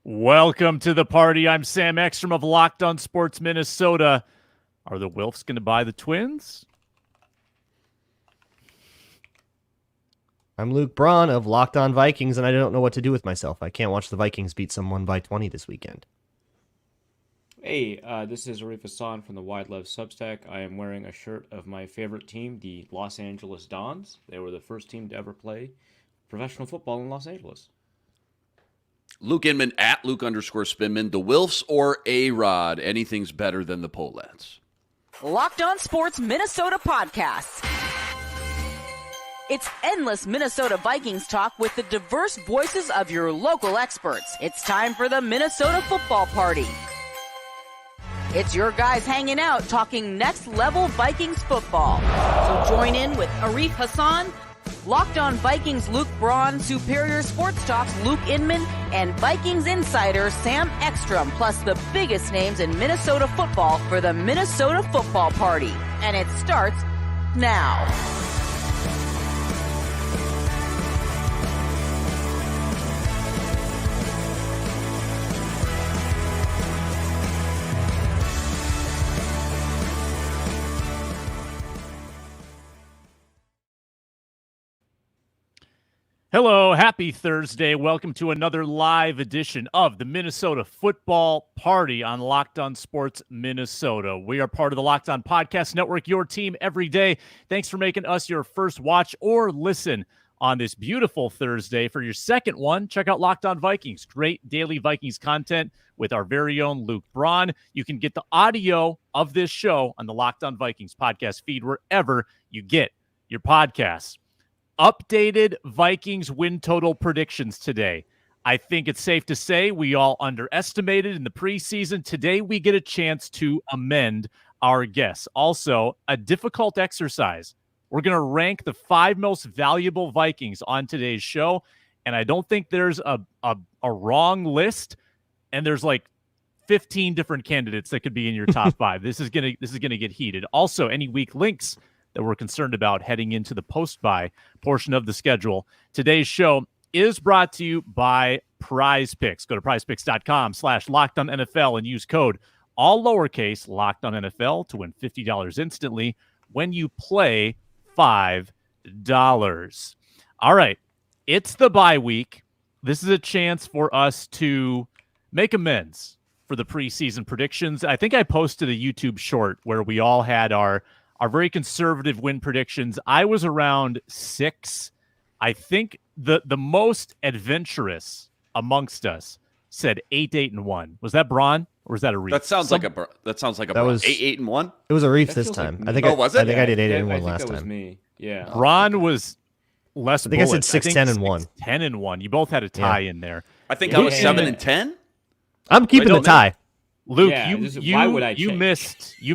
Welcome to the party. I'm Sam Ekstrom of Locked On Sports Minnesota. Are the Wilfs going to buy the Twins? I'm Luke Braun of Locked On Vikings, and I don't know what to do with myself. I can't watch the Vikings beat someone by 20 this weekend. Hey, this is Arif Hasan from the Wide Love Substack. I am wearing a shirt of my favorite team, the Los Angeles Dons. They were the first team to ever play professional football in Los Angeles. Luke Inman at Luke_Spinman. The Wilfs or A-Rod? Anything's better than the Polettes. Locked On Sports Minnesota Podcasts. It's endless Minnesota Vikings talk with the diverse voices of your local experts. It's time for the Minnesota Football Party. It's your guys hanging out talking next level Vikings football. So join in with Arif Hasan, Locked On Vikings Luke Braun, Superior Sports Talks Luke Inman, and Vikings insider Sam Ekstrom, plus the biggest names in Minnesota football for the Minnesota Football Party. And it starts now. Hello, happy Thursday. Welcome to another live edition of the Minnesota Football Party on Locked On Sports Minnesota. We are part of the Locked On Podcast Network, your team every day. Thanks for making us your first watch or listen on this beautiful Thursday. For your second one, check out Locked On Vikings. Great daily Vikings content with our very own Luke Braun. You can get the audio of this show on the Locked On Vikings podcast feed wherever you get your podcasts. Updated Vikings win total predictions today. I think it's safe to say we all underestimated in the preseason. Today we get a chance to amend our guess. Also, a difficult exercise. We're going to rank the 5 most valuable Vikings on today's show, and I don't think there's a wrong list, and there's like 15 different candidates that could be in your top 5. This is gonna get heated. Also, any weak links that we're concerned about heading into the post-buy portion of the schedule. Today's show is brought to you by Prize Picks. Go to prizepicks.com/LockedOnNFL and use code all lowercase LockedOnNFL to win $50 instantly when you play $5. All right, it's the bye week. This is a chance for us to make amends for the preseason predictions. I think I posted a YouTube short where we all had our very conservative win predictions. I was around 6. I think the most adventurous amongst us said 8-8-1. Was that Braun or was that a Reef? That sounds like a Braun. 8-8-1. It was a Reef That this feels time. like I me. think. Was it? I think I did 8-8-1 I think last that was time. me. Yeah. Braun was less. I think I said bullet. 6-10-1. 10-1. You both had a tie in there. I think I was Yeah. 7-10. I'm keeping the tie. Luke, Yeah, you why would I change?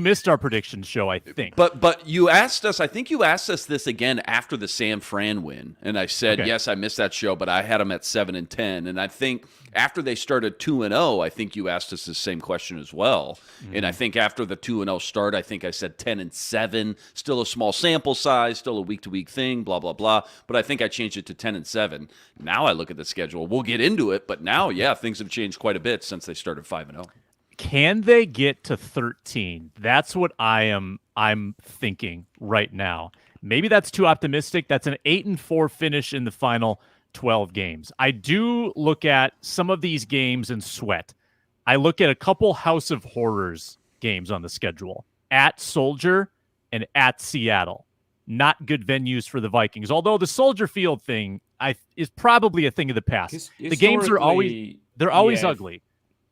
missed our prediction show, I think. But you asked us, I think you asked us this again after the San Fran win. And I said, Okay. yes, I missed that show, but I had them at 7-10. And I think after they started 2-0, I think you asked us the same question as well. And I think after the 2-0 start, I think I said 10-7, still a small sample size, still a week-to-week thing, blah, blah, blah. But I think I changed it to 10-7. Now I look at the schedule. We'll get into it, but now, yeah, things have changed quite a bit since they started 5-0. Can they get to 13? That's what I'm thinking right now. Maybe that's too optimistic. That's an 8-4 finish in the final 12 games. I do look at some of these games and sweat. I look at a couple House of Horrors games on the schedule. At Soldier and at Seattle. Not good venues for the Vikings. Although the Soldier Field thing is probably a thing of the past. The games are always ugly.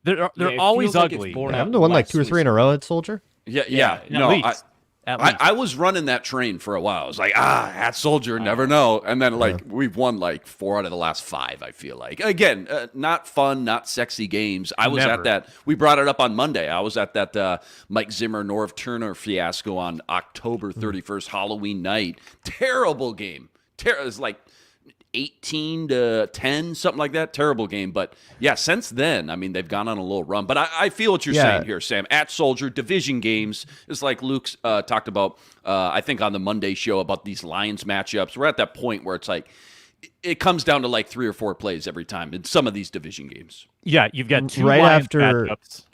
They're always ugly. I haven't won like 2 or 3 in a row at Soldier. Yeah. At least. I was running that train for a while. I was like, at Soldier, never know. And then, we've won 4 out of the last 5, I feel like. Again, not fun, not sexy games. I was at that. We brought it up on Monday. I was at that Mike Zimmer, Norv Turner fiasco on October 31st, Halloween night. Terrible game. It was 18-10, something like that. Terrible game. But yeah, since then, I mean, they've gone on a little run. But I feel what you're saying here, Sam. At Soldier, division games is like Luke's talked about, I think on the Monday show about these Lions matchups. We're at that point where it's like, it comes down to like 3 or 4 plays every time in some of these division games. Yeah, you've got two Right Lions after- matchups.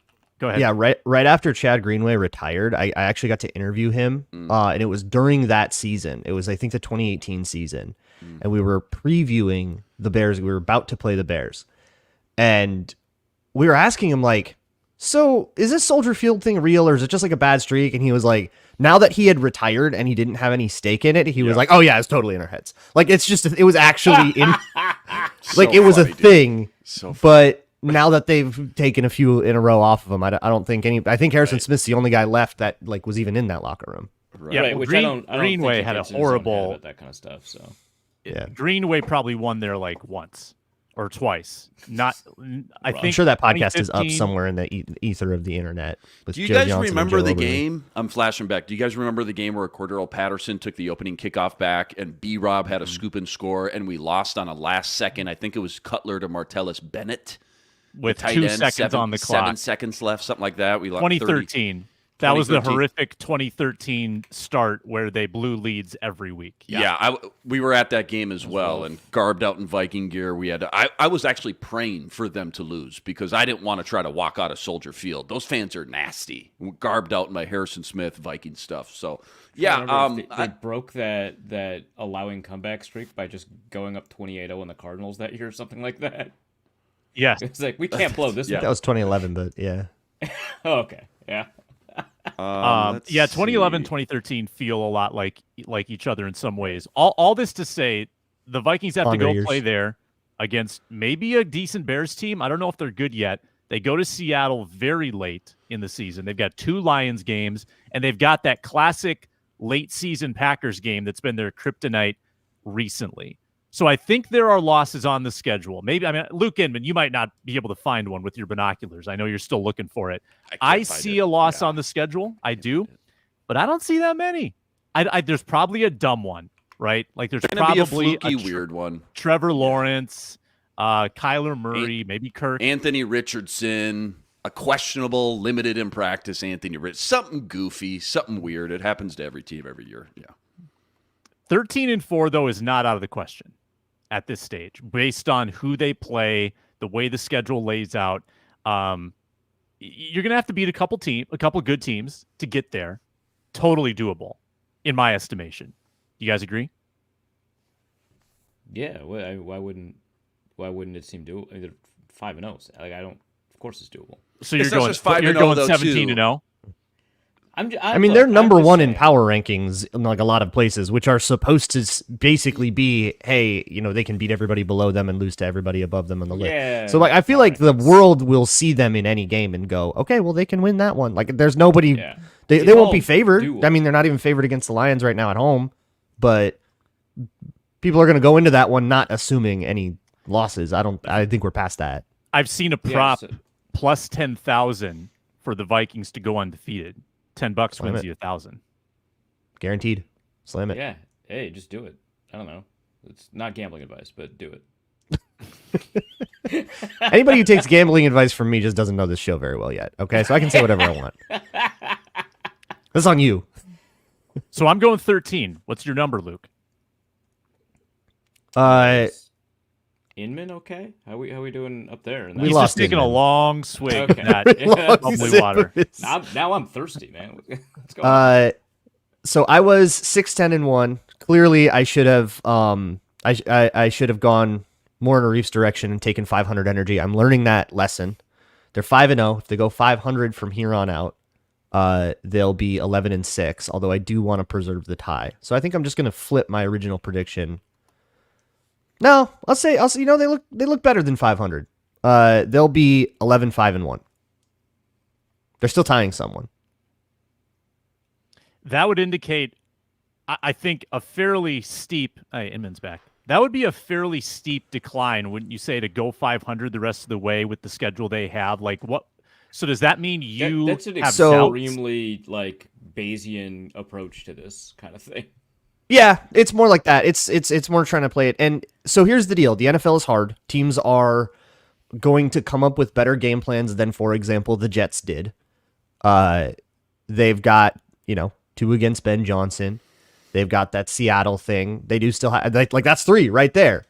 Go ahead. Yeah, right after Chad Greenway retired, I actually got to interview him, and it was during that season. It was, I think, the 2018 season, and we were previewing the Bears. We were about to play the Bears, and we were asking him, like, so is this Soldier Field thing real, or is it just like a bad streak? And he was like, now that he had retired and he didn't have any stake in it, he was like, oh yeah, it's totally in our heads. Like, it's just, it was actually in, like, it was a thing, but now that they've taken a few in a row off of him, I don't think I think Harrison Smith's the only guy left that like was even in that locker room. Yeah, Right, well, which Greenway had a horrible at that kind of stuff. So Yeah. Greenway probably won there like once or twice. Not, I I'm think. sure that podcast is up 2015 somewhere in the ether of the internet. With Do you Joe guys Johnson and remember Joe the Oberle. game? I'm flashing back. Do you guys remember the game where Cordero Patterson took the opening kickoff back and B-Rob had a scoop and score and we lost on a last second? I think it was Cutler to Martellus Bennett. with Tight 2 end, seconds on the 7 clock. seconds left, something like that. We lost 2013. That was the 2013. horrific 2013 start where they blew leads every week. Yeah, we were at that game as well, and garbed out in Viking gear. We had I was actually praying for them to lose because I didn't want to try to walk out of Soldier Field. Those fans are nasty. Garbed out in my Harrison Smith Viking stuff. So yeah, they broke that allowing comeback streak by just going up 28-0 in the Cardinals that year, or something like that. Yes. It's like, we can't blow this That one. was 2011, but yeah. Oh, okay, yeah. let's 2011, see. 2013 feel a lot like each other in some ways. All this to say, the Vikings have to Longer go years. play there against maybe a decent Bears team. I don't know if they're good yet. They go to Seattle very late in the season. They've got 2 Lions games, and they've got that classic late season Packers game that's been their kryptonite recently. So I think there are losses on the schedule. Maybe, I mean, Luke Inman, you might not be able to find one with your binoculars. I know you're still looking for it. I can't find see it. a loss Yeah. on the schedule. I do, but I don't see that many. There's probably a dumb one, right? Like there's It's gonna be a probably fluky, weird one. Trevor Lawrence, Kyler Murray, maybe Kirk. Anthony Richardson, a questionable, limited in practice Anthony Richardson. Something goofy, something weird. It happens to every team every year. Yeah. 13-4 though is not out of the question at this stage, based on who they play, the way the schedule lays out. You're gonna have to beat a couple good teams to get there. Totally doable, in my estimation. You guys agree? Yeah, why wouldn't it seem doable? I mean, they're 5-0. Like, I don't. Of course, it's doable. So you're It's not going just 5-0 you're going though, 17-0. I mean, they're number one in power rankings in like a lot of places, which are supposed to basically be, hey, you know, they can beat everybody below them and lose to everybody above them on the Yeah, list. So like, I feel like the world will see them in any game and go, okay, well, they can win that one. Like, there's nobody, Yeah. they It's won't all be favored. doable. I mean, they're not even favored against the Lions right now at home, but people are going to go into that one not assuming any losses. I think we're past that. I've seen a prop plus 10,000 for the Vikings to go undefeated. $10 Slam wins it. you 1,000. Guaranteed. Slam it. Yeah. Hey, just do it. I don't know. It's not gambling advice, but do it. Anybody who takes gambling advice from me just doesn't know this show very well yet. Okay, so I can say whatever I want. That's on you. So I'm going 13. What's your number, Luke? Is Inman okay? How we doing up there? We He's lost just taking a Inman. long swig Okay. of that Lost bubbly sip water. of his- Now I'm thirsty, man. What's going on? So I was 6-10-1. Clearly, I should have I should have gone more in Arif's direction and taken 500 energy. I'm learning that lesson. They're 5-0. If they go 500 from here on out, they'll be 11-6. Although I do want to preserve the tie, so I think I'm just going to flip my original prediction. No, I'll say you know they look better than 500. They'll be 11-5-1. They're still tying someone. That would indicate, I think, a fairly steep. Hey, Inman's back. That would be a fairly steep decline, wouldn't you say, to go 500 the rest of the way with the schedule they have? Like what? So does that mean you That's an have So- extremely like Bayesian approach to this kind of thing. Yeah, it's more like that. It's more trying to play it. And so here's the deal. The NFL is hard. Teams are going to come up with better game plans than, for example, the Jets did. They've got, 2 against Ben Johnson. They've got that Seattle thing. They do still have, like that's 3 right there.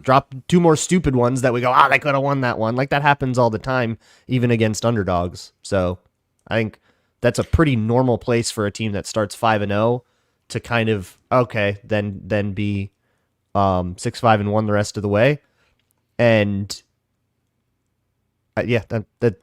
drop 2 more stupid ones that we go, they could have won that one. Like that happens all the time, even against underdogs. So I think that's a pretty normal place for a team that starts 5-0 to kind of, then be 6-5-1 the rest of the way. And that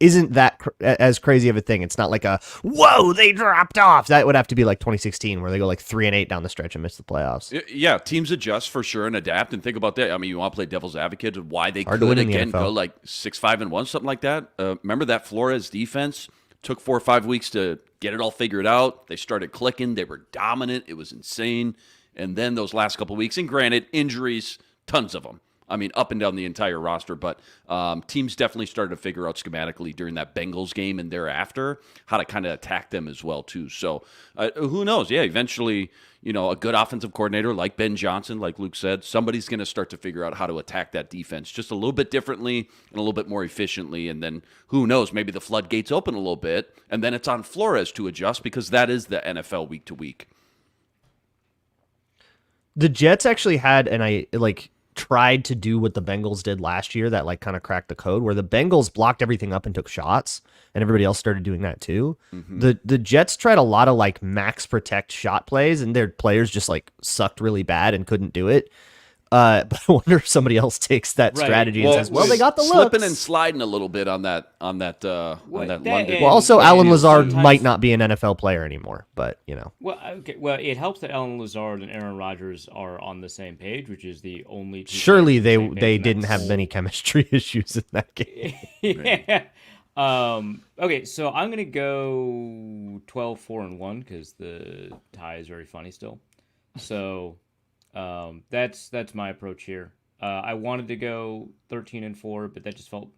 isn't that as crazy of a thing. It's not like whoa, they dropped off. That would have to be like 2016 where they go like 3-8 down the stretch and miss the playoffs. Yeah, teams adjust for sure and adapt and think about that. I mean, you want to play devil's advocate of why they Hard to win could in the again NFL. go like 6-5-1, something like that. Remember that Flores defense took 4 or 5 weeks to get it all figured out. They started clicking. They were dominant. It was insane. And then those last couple of weeks, and granted, injuries, tons of them. I mean, up and down the entire roster, but teams definitely started to figure out schematically during that Bengals game and thereafter how to kind of attack them as well, too. So who knows? Yeah, eventually, a good offensive coordinator like Ben Johnson, like Luke said, somebody's going to start to figure out how to attack that defense just a little bit differently and a little bit more efficiently. And then who knows? Maybe the floodgates open a little bit, and then it's on Flores to adjust because that is the NFL week to week. The Jets actually had, and I tried to do what the Bengals did last year that kind of cracked the code, where the Bengals blocked everything up and took shots, and everybody else started doing that too. The Jets tried a lot of max protect shot plays, and their players just sucked really bad and couldn't do it. But I wonder if somebody else takes that strategy and says, "Well, they got the looks." Slipping and sliding a little bit on that London. Well, also Alan Lazard sometimes might not be an NFL player anymore, but Well, okay. Well, it helps that Alan Lazard and Aaron Rodgers are on the same page, which is the only. Two surely players on the same they page, and didn't that's- have many chemistry issues in that game. Yeah. Okay, so I'm gonna go 12-4-1 because the tie is very funny still. So, that's my approach here. I wanted to go 13-4, but that just felt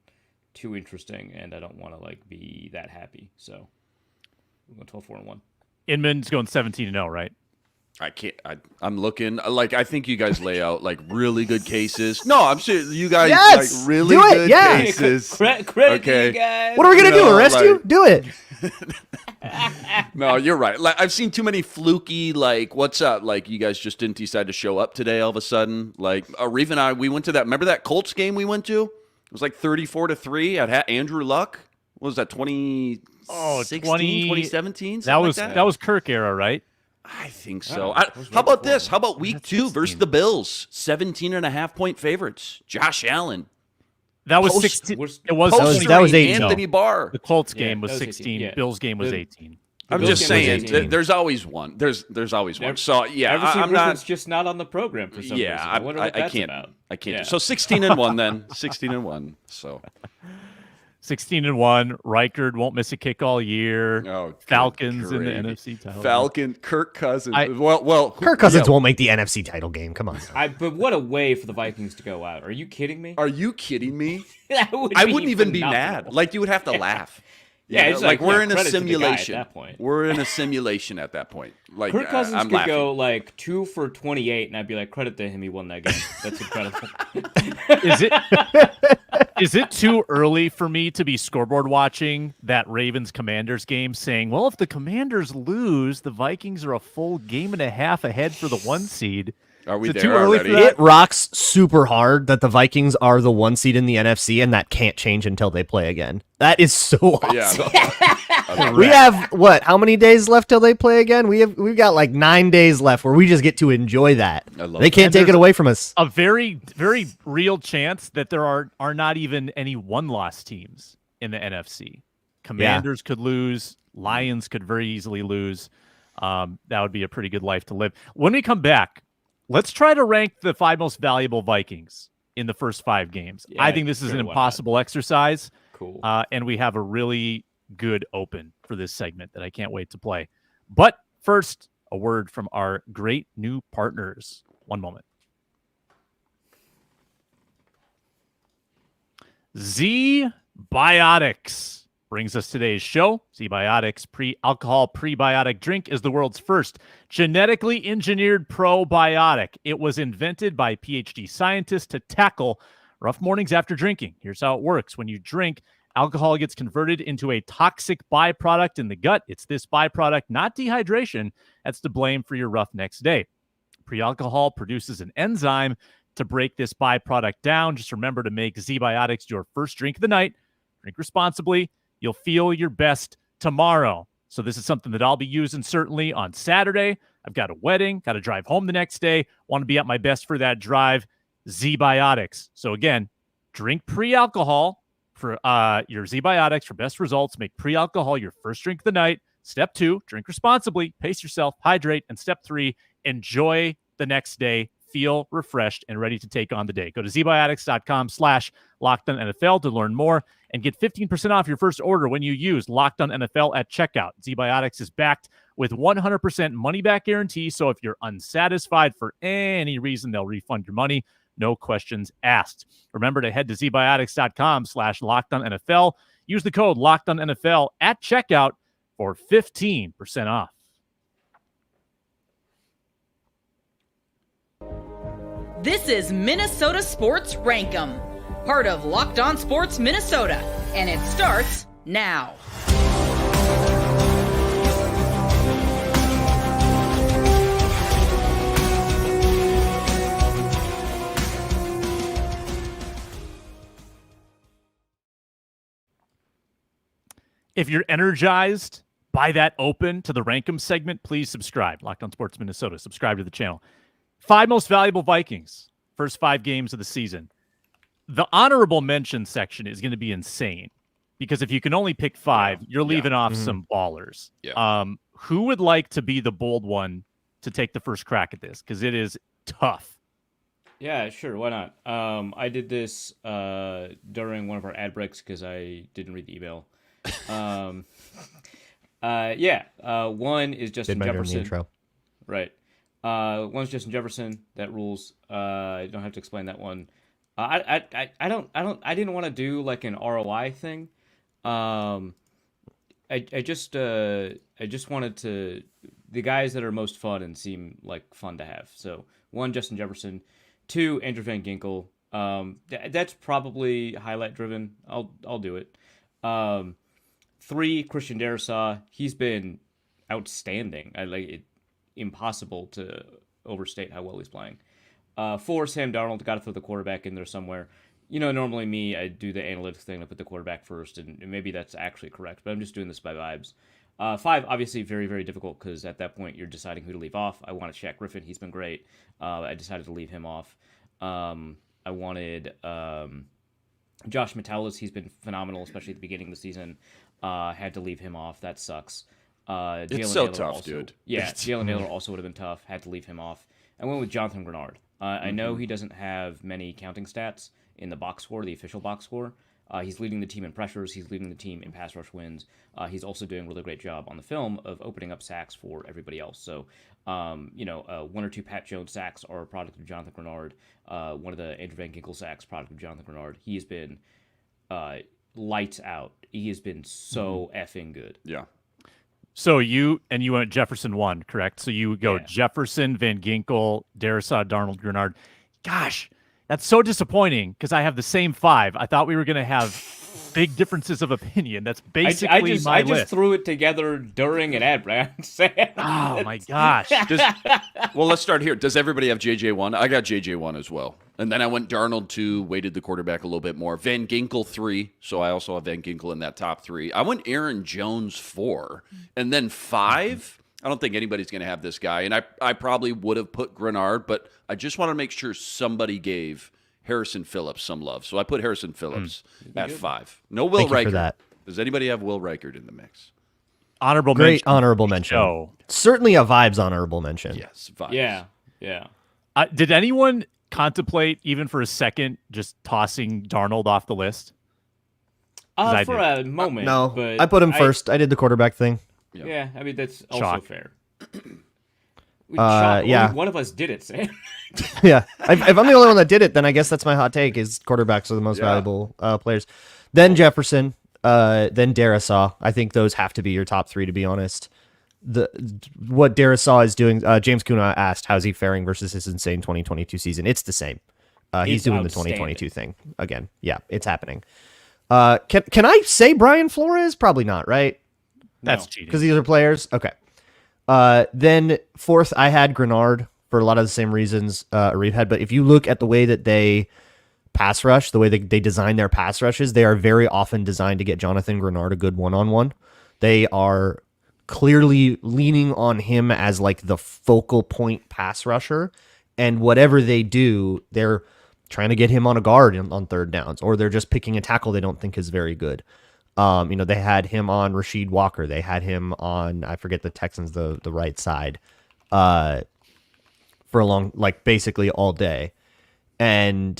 too interesting, and I don't want to be that happy. So, I'm going 12-4-1. Inman's going 17-0, right? I can't. I'm looking. I think you guys lay out really good cases. No, I'm serious. You guys Yes! really Do it, good yeah. cases. Credit Okay. to you guys. What are we gonna do? Arrest you? Do it. No, you're right. I've seen too many fluky. What's up? You guys just didn't decide to show up today all of a sudden. Arif and I, we went to that. Remember that Colts game we went to? It was 34-3 at Andrew Luck. What was that? 2016, 2017? That was Kirk era, right? I think so. Oh, How it was right about before. this? How about week 2 versus the Bills? 17.5-point favorites. Josh Allen. That was Post- 16. was- It was Postering that was 18. Anthony Barr. The Colts Yeah, game was that was 16. 18, yeah. Bills game was The- 18. I'm Bills just game was saying, 18. there's always one. There's always one. So yeah, Everson I'm Griffith's not. just not on the program for some Yeah, reason. I wonder what I that's can't. about. I can't. Yeah. So 16-1 then. 16-1. So 16-1. Reichard won't miss a kick all year. Oh, good Falcons in the gravy. NFC title. Falcon, Kirk Cousins. I- well, Kirk Cousins won't make the NFC title game. Come on. But what a way for the Vikings to go out. Are you kidding me? Are you kidding me? That would I be wouldn't even be phenomenal. mad. You would have to laugh. Yeah, it's we're in a credit to the guy at simulation. that point. We're in a simulation at that point. Kirk Cousins I'm could laughing. go 2 for 28, and I'd be credit to him, he won that game. That's incredible. Is it too early for me to be scoreboard watching that Ravens Commanders game saying, well, if the Commanders lose, the Vikings are a full game and a half ahead for the 1 seed? Are we Is it there too early already? for that? It rocks super hard that the Vikings are the 1 seed in the NFC, and that can't change until they play again. That is so awesome. Yeah. We have how many days left till they play again? We've got 9 days left where we just get to enjoy that. I love They can't that. take it away from us. A very, very real chance that there are not even any one-loss teams in the NFC. Commanders could lose. Lions could very easily lose. That would be a pretty good life to live. When we come back, let's try to rank the 5 most valuable Vikings in the first 5 games. Yeah, I think this is sure, an why not? impossible exercise. Cool. And we have a really good open for this segment that I can't wait to play. But first, a word from our great new partners. One moment. Z Biotics brings us today's show. Z-Biotics pre-alcohol prebiotic drink is the world's first genetically engineered probiotic. It was invented by PhD scientists to tackle rough mornings after drinking. Here's how it works. When you drink, alcohol gets converted into a toxic byproduct in the gut. It's this byproduct, not dehydration, that's to blame for your rough next day. Pre-alcohol produces an enzyme to break this byproduct down. Just remember to make Z-Biotics your first drink of the night. Drink responsibly. You'll feel your best tomorrow. So this is something that I'll be using certainly on Saturday. I've got a wedding, got to drive home the next day. Want to be at my best for that drive. Z-Biotics. So again, drink pre-alcohol for your Z-Biotics for best results. Make pre-alcohol your first drink of the night. Step 2, drink responsibly, pace yourself, hydrate. And step 3, enjoy the next day. Feel refreshed and ready to take on the day. Go to zbiotics.com/LockedOnNFL to learn more and get 15% off your first order when you use Locked On NFL at checkout. Z-Biotics is backed with 100% money-back guarantee, so if you're unsatisfied for any reason, they'll refund your money. No questions asked. Remember to head to zbiotics.com/LockedOnNFL. Use the code LockedOnNFL at checkout for 15% off. This is Minnesota Sports Rankum, part of Locked On Sports Minnesota, and it starts now. If you're energized by that open to the Rankum segment, please subscribe. Locked On Sports Minnesota. Subscribe to the channel. 5 most valuable Vikings. First 5 games of the season. The honorable mention section is going to be insane because if you can only pick 5, you're leaving off some ballers. Yeah. Who would like to be the bold one to take the first crack at this? Because it is tough. Yeah, sure. Why not? I did this during one of our ad breaks because I didn't read the email. One is Justin Jefferson. Intro. Right. One's Justin Jefferson. That rules. You don't have to explain that one. I didn't want to do like an ROI thing. I just wanted to the guys that are most fun and seem like fun to have. So 1, Justin Jefferson. 2, Andrew Van Ginkel. That's probably highlight driven. I'll do it. 3, Christian Darrisaw. He's been outstanding. Impossible to overstate how well he's playing. 4, Sam Darnold. Got to throw the quarterback in there somewhere. You know, normally me, I do the analytics thing. I put the quarterback first, and maybe that's actually correct, but I'm just doing this by vibes. 5, obviously very, very difficult because at that point you're deciding who to leave off. I wanted Shaq Griffin. He's been great. I decided to leave him off. I wanted Josh Metellus. He's been phenomenal, especially at the beginning of the season. Had to leave him off. That sucks. It's so tough, dude. Yeah, Jalen Naylor also would have been tough. Had to leave him off. I went with Jonathan Grenard. I know he doesn't have many counting stats in the box score, the official box score. He's leading the team in pressures. He's leading the team in pass rush wins. He's also doing a really great job on the film of opening up sacks for everybody else. So, 1 or 2 Pat Jones sacks are a product of Jonathan Grenard. One of the Andrew Van Ginkel sacks, product of Jonathan Grenard. He has been lights out. He has been so effing good. Yeah. So you went Jefferson 1, correct? So you go Jefferson, Van Ginkel, Darrisaw, Darnold, Grenard. Gosh, that's so disappointing because I have the same 5. I thought we were going to have big differences of opinion. That's basically I list. just threw it together during an ad break. Oh my gosh. Well, let's start here. Does everybody have JJ1? I got JJ1 as well. And then I went Darnold 2, weighted the quarterback a little bit more. Van Ginkel 3, so I also have Van Ginkel in that top 3. I went Aaron Jones 4. And then 5, I don't think anybody's going to have this guy. And I probably would have put Grenard, but I just want to make sure somebody gave Harrison Phillips some love. So I put Harrison Phillips at 5. No Will Thank you Reichard. for that. Does anybody have Will Reichard in the mix? Great honorable mention. Show. Certainly a vibes honorable mention. Yes, vibes. Yeah. Did anyone contemplate, even for a second, just tossing Darnold off the list? For a moment. No, but I put him first. I did the quarterback thing. Yeah, I mean, that's also Shock. fair. Yeah. One of us did it, Sam. Yeah. If I'm the only one that did it, then I guess that's my hot take is quarterbacks are the most valuable players. Then Jefferson, then Darrisaw. I think those have to be your top 3, to be honest. What Darrisaw is doing, James Kuna asked, how's he faring versus his insane 2022 season? It's the same. He's doing the 2022 thing again. Yeah, it's happening. Can I say Brian Flores? Probably not, right? That's cheating. Because these are players? Okay. Then 4th, I had Grenard for a lot of the same reasons Arif had. But if you look at the way that they pass rush, the way they design their pass rushes, they are very often designed to get Jonathan Grenard a good one-on-one. They are clearly leaning on him as like the focal point pass rusher. And whatever they do, they're trying to get him on a guard on third downs, or they're just picking a tackle they don't think is very good. They had him on Rasheed Walker. They had him on, I forget the Texans, the right side, for a long, like basically all day. And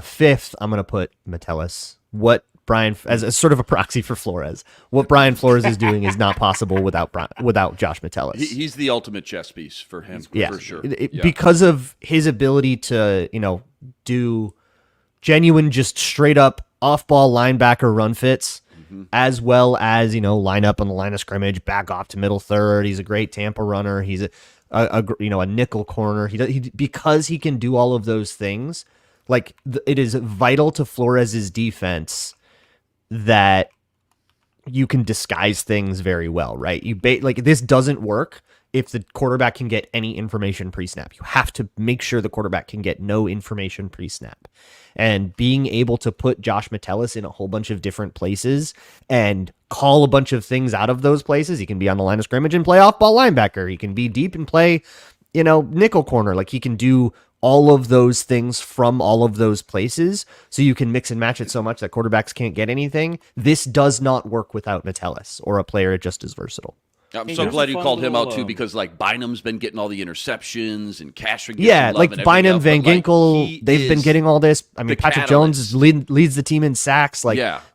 fifth, I'm going to put Metellus. What Brian, as sort of a proxy for Flores, what Brian Flores is doing is not possible without Josh Metellus. He's the ultimate chess piece for him, for sure. Because of his ability to, do genuine, just straight up off-ball linebacker run fits, as well as, line up on the line of scrimmage, back off to middle third. He's a great Tampa runner. He's a nickel corner. He because he can do all of those things. Like it is vital to Flores's defense that you can disguise things very well, right? This doesn't work if the quarterback can get any information pre-snap. You have to make sure the quarterback can get no information pre-snap. And being able to put Josh Metellus in a whole bunch of different places and call a bunch of things out of those places. He can be on the line of scrimmage and play off-ball linebacker. He can be deep and play, nickel corner. Like he can do all of those things from all of those places, so you can mix and match it so much that quarterbacks can't get anything. This does not work without Metellus or a player just as versatile. I'm so glad you called him out too, because like Bynum's been getting all the interceptions and Cashman. Bynum, Van Ginkel, they've been getting all this. I mean, Patrick Jones leads the team in sacks.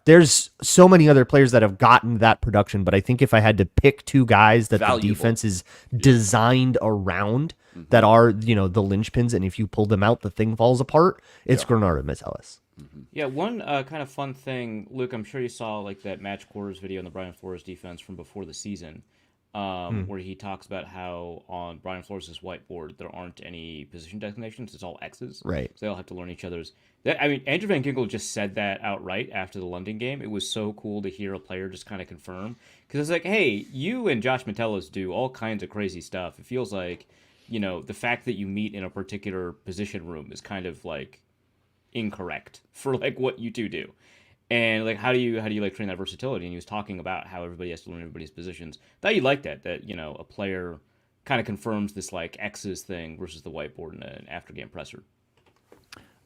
There's so many other players that have gotten that production. But I think if I had to pick two guys that the defense is designed around, that are the linchpins, and if you pull them out, the thing falls apart. It's Grenard and Metellus. Yeah, one kind of fun thing, Luke. I'm sure you saw like that match quarters video on the Brian Flores defense from before the season. Where he talks about how on Brian Flores' whiteboard there aren't any position designations; it's all X's. Right. So they all have to learn each other's. Andrew Van Ginkel just said that outright after the London game. It was so cool to hear a player just kind of confirm, because it's like, hey, you and Josh Metellus do all kinds of crazy stuff. It feels like, the fact that you meet in a particular position room is kind of like incorrect for like what you two do. And like, how do you like train that versatility? And he was talking about how everybody has to learn everybody's positions. Thought you liked that a player kind of confirms this like X's thing versus the whiteboard in an after game presser.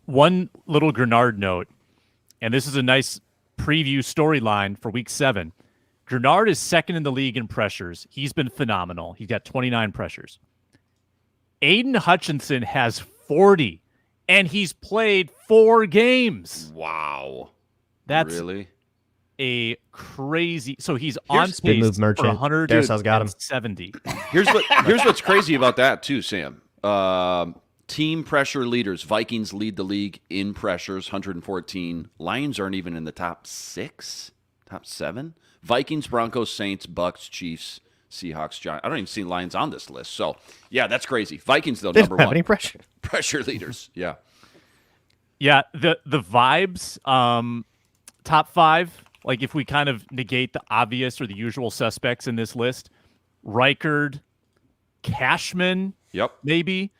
One little Grenard note, and this is a nice preview storyline for Week 7. Grenard is second in the league in pressures. He's been phenomenal. He's got 29 pressures. Aiden Hutchinson has 40, and he's played 4 games. Wow. That's really a crazy. So he's on pace move merchant. for 170. Here's what's crazy about that too, Sam. Team pressure leaders. Vikings lead the league in pressures, 114. Lions aren't even in the top 6, top 7. Vikings, Broncos, Saints, Bucks, Chiefs, Seahawks, Giants. I don't even see Lions on this list. So yeah, that's crazy. Vikings though, number one. Any pressure leaders. Yeah. Yeah. The vibes. Top 5, like if we kind of negate the obvious or the usual suspects in this list, Reichard, Cashman, maybe,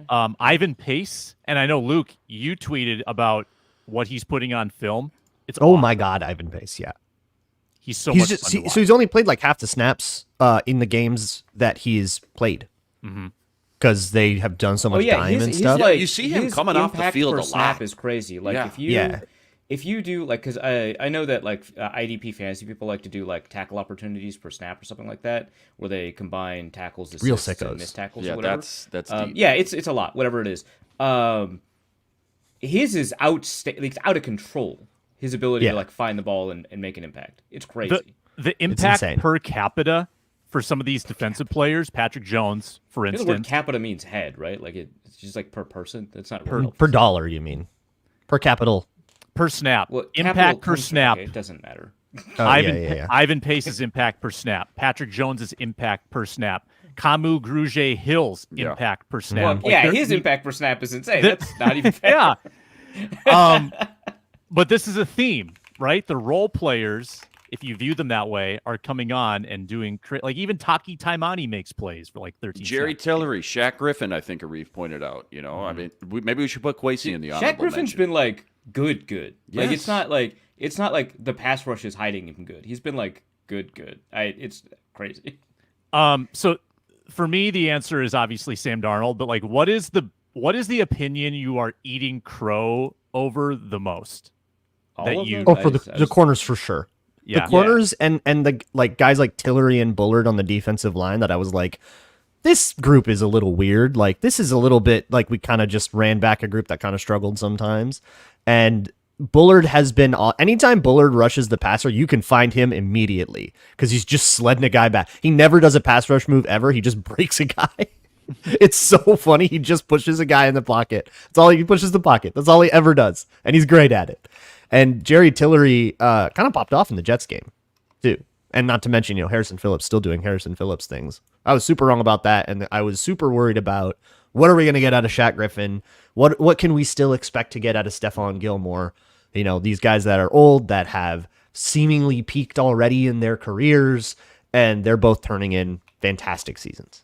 Ivan Pace, and I know, Luke, you tweeted about what he's putting on film. It's awesome. My God, Ivan Pace, yeah. He's so much fun to watch. So he's only played like half the snaps in the games that he's played. Because they have done so much time and stuff. Like, you see him coming off the field a lot. Snap is crazy. Like if you do like, because I know that like IDP fantasy people like to do like tackle opportunities per snap or something like that, where they combine tackles, assists, real sickos, and missed tackles. Yeah, or whatever. that's deep. Yeah, it's a lot. Whatever it is, his is out of control. His ability to like find the ball and make an impact. It's crazy. The impact per capita for some of these defensive players, Patrick Jones, for instance. The word capita means head, right? Like it's just like per person. That's not per dollar. You mean per capital. Per snap. Well, impact per snap. Okay, it doesn't matter. Ivan Pace's impact per snap. Patrick Jones's impact per snap. Camus Grugier Hill's impact per snap. Well, his impact per snap is insane. That's not even fair. But this is a theme, right? The role players if you view them that way, are coming on and doing like even Taki Taimani makes plays for like 13. Jerry snaps. Tillery, Shaq Griffin, I think Arif pointed out. I mean, maybe we should put Kwesi in the honorable Shaq Griffin's mention. been like good. Like Yes. it's not like the pass rush is hiding him good. He's been like good. It's crazy. So for me, the answer is obviously Sam Darnold. But like, what is the opinion you are eating crow over the most? All of you- them? Oh, for I the just- corners for sure. Yeah. The corners and the like guys like Tillery and Bullard on the defensive line that I was like, this group is a little weird. Like this is a little bit like we kind of just ran back a group that kind of struggled sometimes. And Bullard has been anytime Bullard rushes the passer, you can find him immediately because he's just sledding a guy back. He never does a pass rush move ever. He just breaks a guy. It's so funny. He just pushes a guy in the pocket. That's all he pushes the pocket. That's all he ever does. And he's great at it. And Jerry Tillery kind of popped off in the Jets game too. And not to mention, Harrison Phillips still doing Harrison Phillips things. I was super wrong about that. And I was super worried about what are we going to get out of Shaq Griffin? What can we still expect to get out of Stephon Gilmore? These guys that are old, that have seemingly peaked already in their careers, and they're both turning in fantastic seasons.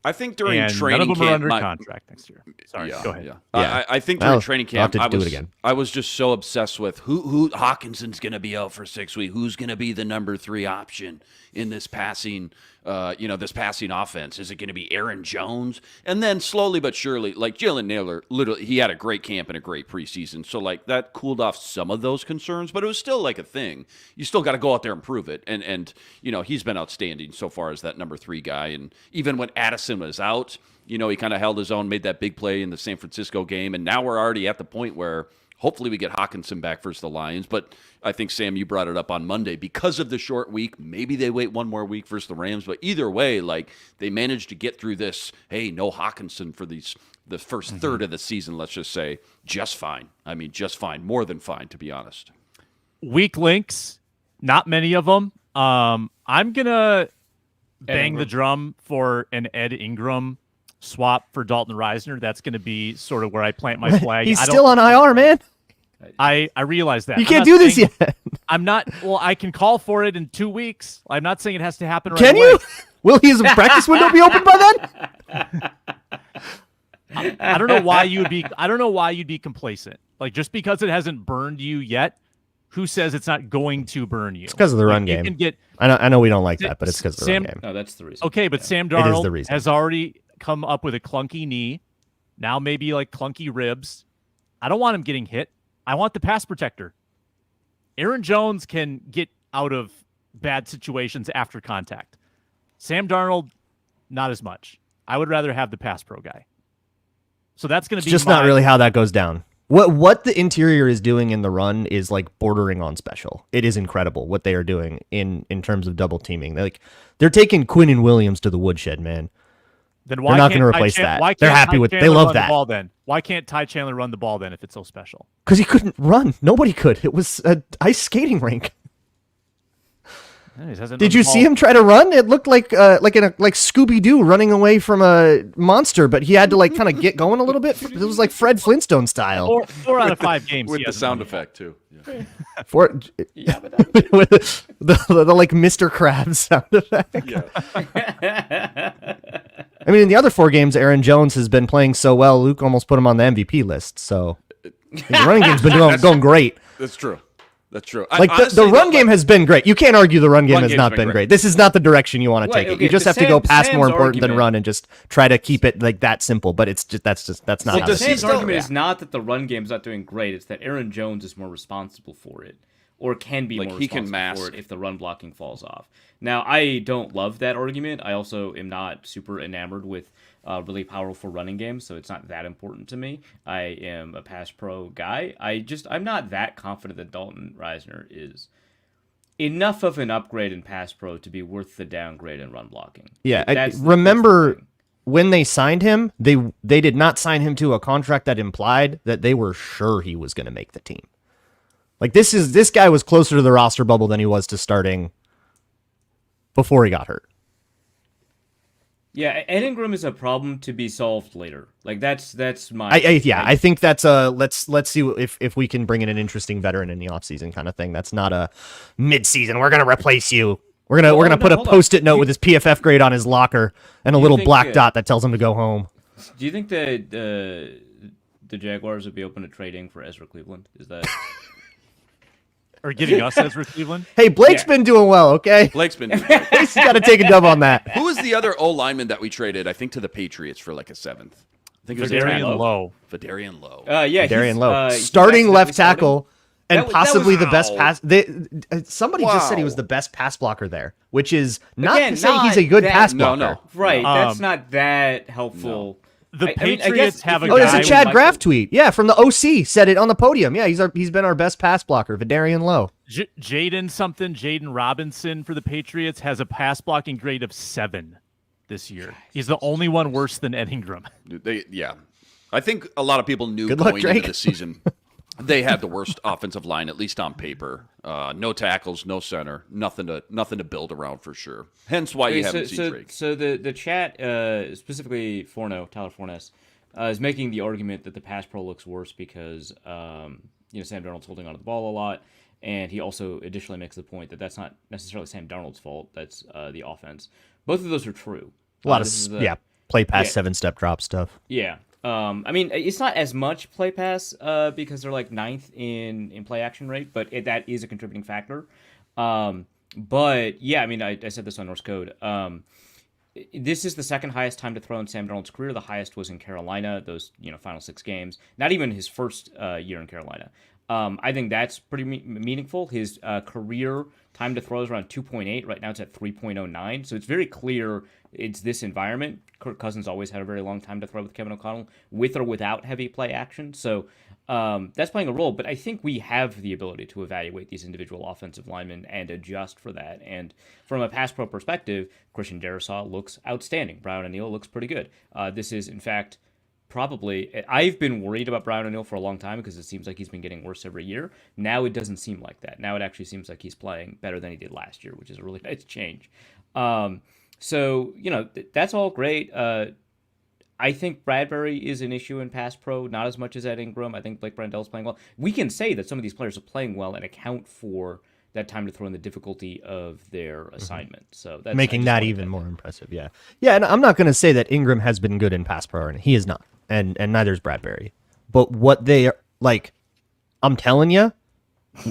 I think during And training none of them are camp, under contract next year. Sorry, go ahead. Yeah. Yeah. I think during I'll- training I'll have camp, to do it again. I was just so obsessed with who Hawkinson's going to be out for 6 weeks. Who's going to be the number 3 option in this passing, this passing offense? Is it going to be Aaron Jones? And then slowly but surely, like Jalen Naylor, literally, he had a great camp and a great preseason. So like that cooled off some of those concerns, but it was still like a thing. You still got to go out there and prove it. And he's been outstanding so far as that number 3 guy. And even when Addison was out, he kind of held his own, made that big play in the San Francisco game. And now we're already at the point where hopefully we get Hawkinson back versus the Lions. But I think, Sam, you brought it up on Monday. Because of the short week, maybe they wait one more week versus the Rams. But either way, like they managed to get through this, hey, no Hawkinson for the first third of the season, let's just say, just fine. I mean, just fine. More than fine, to be honest. Weak links, not many of them. I'm going to bang Ingram. the drum for an Ed Ingram swap for Dalton Reisner. That's going to be sort of where I plant my flag. He's still on IR, man. I realize that. You I'm can't not do this saying- yet. I'm not. Well, I can call for it in 2 weeks. I'm not saying it has to happen right Can away. you? Will his practice window be open by then? I don't know why you would be. I don't know why you'd be complacent. Like just because it hasn't burned you yet, who says it's not going to burn you? It's because of the run You game. can get I know we don't like that, but it's because of the Sam- run game. No, that's the reason. okay, but Yeah. Sam It is the Darnold reason. has already come up with a clunky knee. Now maybe like clunky ribs. I don't want him getting hit. I want the pass protector. Aaron Jones can get out of bad situations after contact. Sam Darnold, not as much. I would rather have the pass pro guy. So that's going to It's be just not really how that goes down. What the interior is doing in the run is like bordering on special. It is incredible what they are doing in terms of double teaming. They're taking Quinn and Williams to the woodshed, man. Then why They're not can't gonna Ty replace Chan- that. why They're can't happy Ty with- they Chandler love run the that. ball then? Why can't Ty Chandler run the ball then if it's so special? Because he couldn't run. Nobody could. It was an ice skating rink. Did you see him try to run? It looked like Scooby Doo running away from a monster, but he had to like kind of get going a little bit. It was like Fred Flintstone style. Four out of 5 games With he the hasn't sound run the ball. effect, too. Yeah. With the like Mr. Krabs sound effect. I mean, in the other 4 games, Aaron Jones has been playing so well. Luke almost put him on the MVP list. So his running game's been going great. That's true. That's true. Like the run game has been great. You can't argue the run game Run has game's not been been great. great. This is not the direction you want to Well, take it. okay, You just but have to go pass Sam's more important than argument- run and just try to keep it like that simple. But it's just that's not Well, how the this Sam's is. still- argument yeah. is not that the run game's not doing great. It's that Aaron Jones is more responsible for it, or can be Like, more he can responsible for mask. it if the run blocking falls off. Now, I don't love that argument. I also am not super enamored with really powerful running games, so it's not that important to me. I am a pass pro guy. I'm not that confident that Dalton Reisner is enough of an upgrade in pass pro to be worth the downgrade in run blocking. Yeah, That's the remember thing. when they signed him, they did not sign him to a contract that implied that they were sure he was going to make the team. Like this guy was closer to the roster bubble than he was to starting before he got hurt. Yeah, Ed Ingram is a problem to be solved later. Like that's my. I think that's a let's see if we can bring in an interesting veteran in the offseason kind of thing. That's not a mid-season. We're gonna replace you. We're gonna put a post-it note with his PFF grade on his locker and a little black dot that tells him to go home. Do you think that the Jaguars would be open to trading for Ezra Cleveland? Is that? Or getting us Ezra Cleveland? Hey, Blake's been doing well, okay? Blake's been. Blake's got to take a dub on that. Who was the other O lineman that we traded? I think to the Patriots for like a 7th. I think it was Vidarian Lowe. Vidarian Lowe. Yeah, Darian Lowe, starting left tackle, and possibly the best pass. Somebody just said he was the best pass blocker there, which is not to say he's a good pass blocker. No. Right, that's not that helpful. The Patriots have a guy. Oh, there's a Chad Graff tweet. Yeah, from the OC, said it on the podium. Yeah, he's been our best pass blocker, Vidarian Lowe. Jaden Robinson for the Patriots has a pass blocking grade of 7 this year. He's the only one worse than Ed Ingram. I think a lot of people knew going into the season they had the worst offensive line, at least on paper. No tackles, no center, nothing to build around for sure. Hence why you haven't seen Drake. So the chat, specifically Tyler Fornes, is making the argument that the pass pro looks worse because Sam Darnold's holding onto the ball a lot, and he also additionally makes the point that that's not necessarily Sam Darnold's fault. That's the offense. Both of those are true. A lot of play pass 7-step drop stuff. Yeah. I mean, it's not as much play pass because they're like 9th in play action rate, but that is a contributing factor. But yeah, I mean, I said this on Norse Code. This is the second highest time to throw in Sam Darnold's career. The highest was in Carolina, those final 6 games. Not even his first year in Carolina. I think that's pretty meaningful. His career time to throw is around 2.8. Right now it's at 3.09. So it's very clear it's this environment. Kirk Cousins always had a very long time to throw with Kevin O'Connell, with or without heavy play action. So that's playing a role. But I think we have the ability to evaluate these individual offensive linemen and adjust for that. And from a pass pro perspective, Christian Darrisaw looks outstanding. Braun and Neal looks pretty good. This is, in fact, probably, I've been worried about Braun O'Neal for a long time because it seems like he's been getting worse every year. Now it doesn't seem like that. Now it actually seems like he's playing better than he did last year, which is a really nice change. So, that's all great. I think Bradbury is an issue in pass pro, not as much as Ed Ingram. I think Blake Brandell's playing well. We can say that some of these players are playing well and account for that time to throw in the difficulty of their assignment. So that's making that even more impressive. Yeah. Yeah. And I'm not going to say that Ingram has been good in pass pro, and he is not. And neither is Bradbury. But what they are like, I'm telling you,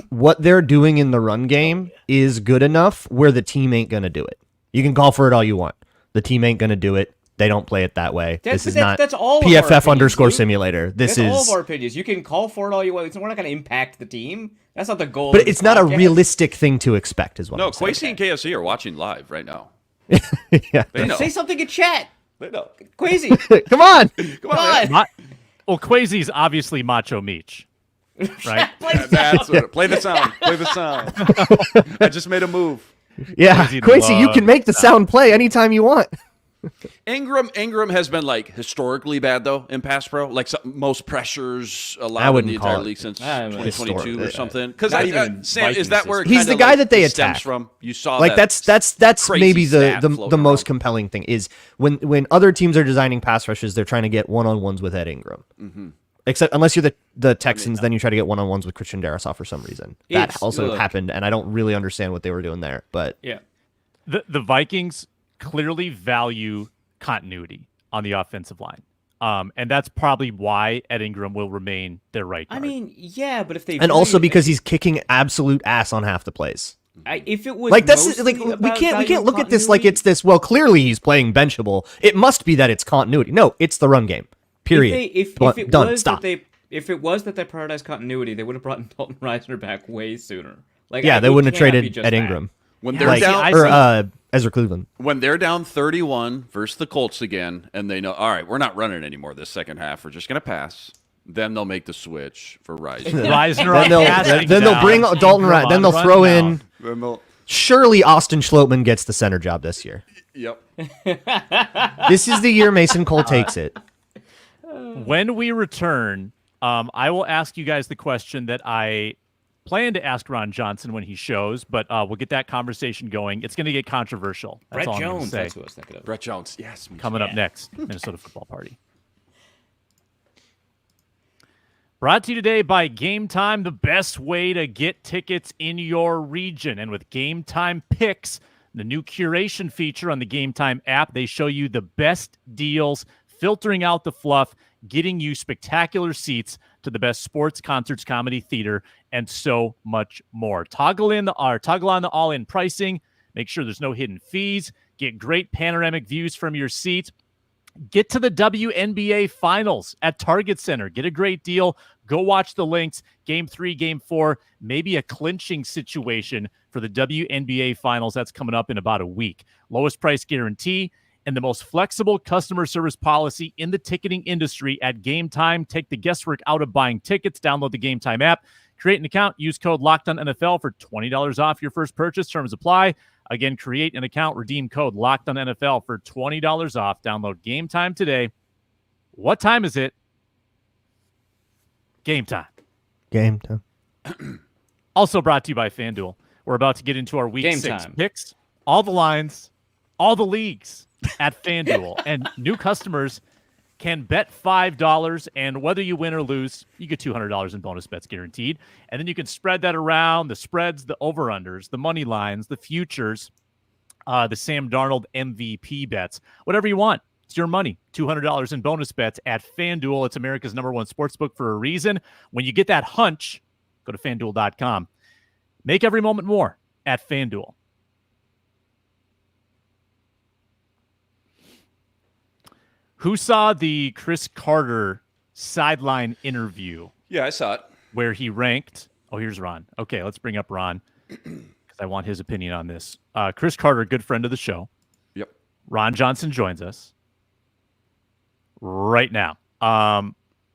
what they're doing in the run game is good enough where the team ain't going to do it. You can call for it all you want. The team ain't going to do it. They don't play it that way. This is not that's all PFF _ simulator. This is all of our opinions. You can call for it all you want. We're not going to impact the team. That's not the goal. But it's not a realistic thing to expect, is what I'm saying. Quasi and KSC are watching live right now. Yeah. They know. Say something in chat. They know. Quasi. Come on. Come on. Well, Quasi's obviously Macho Meech. Right? That's what it, play the sound. Play the sound. I just made a move. Yeah, Quasi, you can make the sound play anytime you want. Ingram has been like historically bad though in pass pro, like most pressures allowed in the entire league since 2022 or something. Because Sam, is that where he's the guy that they attack from? You saw like that's maybe the most compelling thing is when other teams are designing pass rushes, they're trying to get one-on-ones with Ed Ingram. Mm-hmm. Except unless you're the Texans, then you try to get one-on-ones with Christian Darrisaw for some reason. That also happened, and I don't really understand what they were doing there. But yeah, the Vikings clearly value continuity on the offensive line. And that's probably why Ed Ingram will remain their right guard. I mean, yeah, but if they also because he's kicking absolute ass on half the plays. If it was like that's like we can't look at this like it's this. Well, clearly he's playing benchable. It must be that it's continuity. No, it's the run game. Period. If it was that they prioritized continuity, they would have brought Dalton Reisner back way sooner. Like they wouldn't have traded Ed Ingram. When they're down, Ezra Cleveland. When they're down 31 versus the Colts again, and they know, all right, we're not running anymore this second half. We're just going to pass. Then they'll make the switch for Reisner. then they'll bring Dalton Reisner. Then they'll throw in. Surely Austin Schlottman gets the center job this year. Yep. This is the year Mason Cole takes it. When we return, I will ask you guys the question that I plan to ask Ron Johnson when he shows, but we'll get that conversation going. It's going to get controversial. That's Brett all I'm gonna Jones, say. that's what I was thinking of. Brett Jones, yes. Coming up next, Minnesota Football Party. Brought to you today by Game Time, the best way to get tickets in your region. And with Game Time Picks, the new curation feature on the Game Time app, they show you the best deals, filtering out the fluff, getting you spectacular seats to the best sports, concerts, comedy, theater, and so much more. Toggle on the all-in pricing. Make sure there's no hidden fees. Get great panoramic views from your seat. Get to the WNBA Finals at Target Center. Get a great deal. Go watch the links. Game 3, Game 4, maybe a clinching situation for the WNBA Finals. That's coming up in about a week. Lowest price guarantee and the most flexible customer service policy in the ticketing industry at Game Time. Take the guesswork out of buying tickets. Download the Game Time app. Create an account. Use code LOCKEDONNFL for $20 off your first purchase. Terms apply. Again, create an account. Redeem code LOCKEDONNFL for $20 off. Download Game Time today. What time is it? Game time. Game time. Also brought to you by FanDuel. We're about to get into our Week Game 6 time. picks. All the lines, all the leagues at FanDuel. And new customers can bet $5, and whether you win or lose, you get $200 in bonus bets guaranteed. And then you can spread that around, the spreads, the over-unders, the money lines, the futures, the Sam Darnold MVP bets, whatever you want. It's your money. $200 in bonus bets at FanDuel. It's America's #1 sportsbook for a reason. When you get that hunch, go to FanDuel.com. Make every moment more at FanDuel. Who saw the Chris Carter sideline interview Yeah, I saw it. where he ranked? Oh, here's Ron. Okay, let's bring up Ron because I want his opinion on this. Chris Carter, good friend of the show. Yep. Ron Johnson joins us right now.